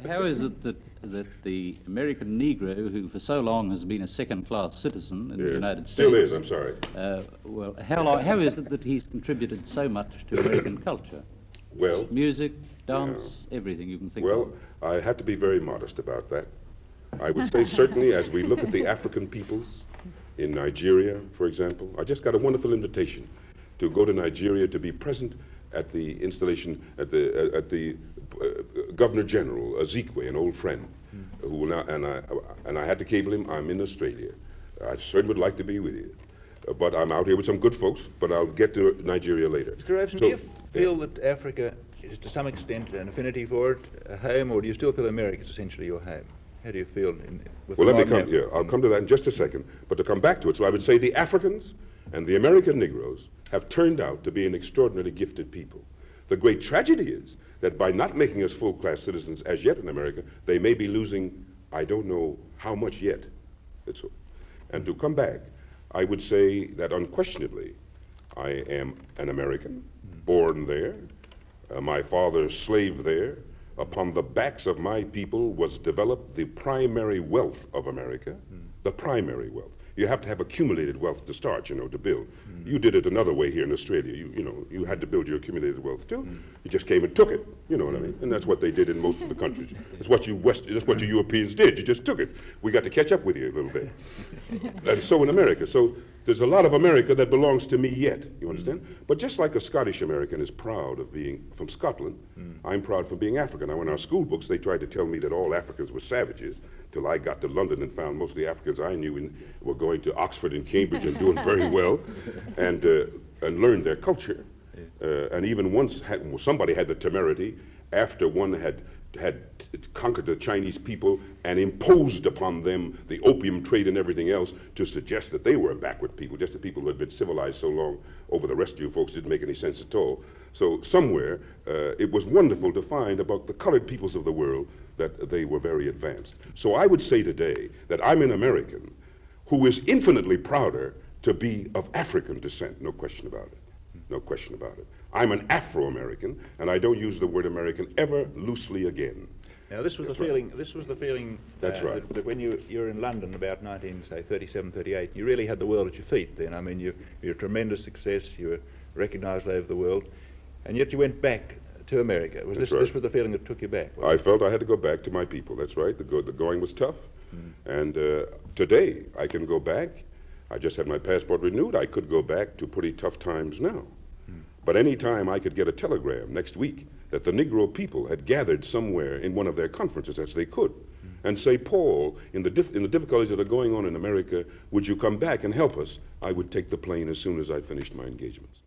How is it that the American Negro, who for so long has been a second-class citizen in the United States... Still is, I'm sorry. Well, how is it that he's contributed so much to American culture? Well... Music, dance, everything you can think of. Well, I have to be very modest about that. I would say certainly as we look at the African peoples in Nigeria, for example, I just got a wonderful invitation to go to Nigeria to be present at the installation at the Governor General Ezekwe, an old friend, who will now, and I had to cable him. I'm in Australia. I certainly would like to be with you, but I'm out here with some good folks. But I'll get to Nigeria later. Mr. Robeson, do you feel that Africa is to some extent an affinity for it, a home, or do you still feel America is essentially your home? How do you feel? Well, let me come here. I'll come to that in just a second. But to come back to it, so I would say the Africans and the American Negroes have turned out to be an extraordinarily gifted people. The great tragedy is that by not making us full-class citizens as yet in America, they may be losing, I don't know how much yet. And to come back, I would say that unquestionably, I am an American, born there. My father slaved there. Upon the backs of my people was developed the primary wealth of America, the primary wealth. You have to have accumulated wealth to start, to build. You did it another way here in Australia. You had to build your accumulated wealth too. You just came and took it, you know what I mean? And that's what they did in most of the countries. That's what you Europeans did. You just took it. We got to catch up with you a little bit. And so in America. So there's a lot of America that belongs to me yet, you understand? But just like a Scottish American is proud of being from Scotland, I'm proud for being African. Now in our school books, they tried to tell me that all Africans were savages, till I got to London and found most of the Africans I knew were going to Oxford and Cambridge and doing very well, and learned their culture. And even once somebody had the temerity, after one had conquered the Chinese people and imposed upon them the opium trade and everything else, to suggest that they were a backward people, just the people who had been civilized so long over the rest of you folks didn't make any sense at all. So somewhere, it was wonderful to find about the colored peoples of the world that they were very advanced. So I would say today that I'm an American who is infinitely prouder to be of African descent, no question about it. No question about it. I'm an Afro-American, and I don't use the word American ever loosely again. Now, this was the feeling. This was the feeling. That's right. That when you were in London about 37, 38, you really had the world at your feet. Then, I mean, you're a tremendous success. You were recognised all over the world, and yet you went back to America. Was this this was the feeling that took you back? I felt I had to go back to my people. That's right. The going was tough, and today I can go back. I just had my passport renewed. I could go back to pretty tough times now. But any time I could get a telegram next week that the Negro people had gathered somewhere in one of their conferences, as they could, and say, Paul, in the difficulties that are going on in America, would you come back and help us? I would take the plane as soon as I finished my engagements.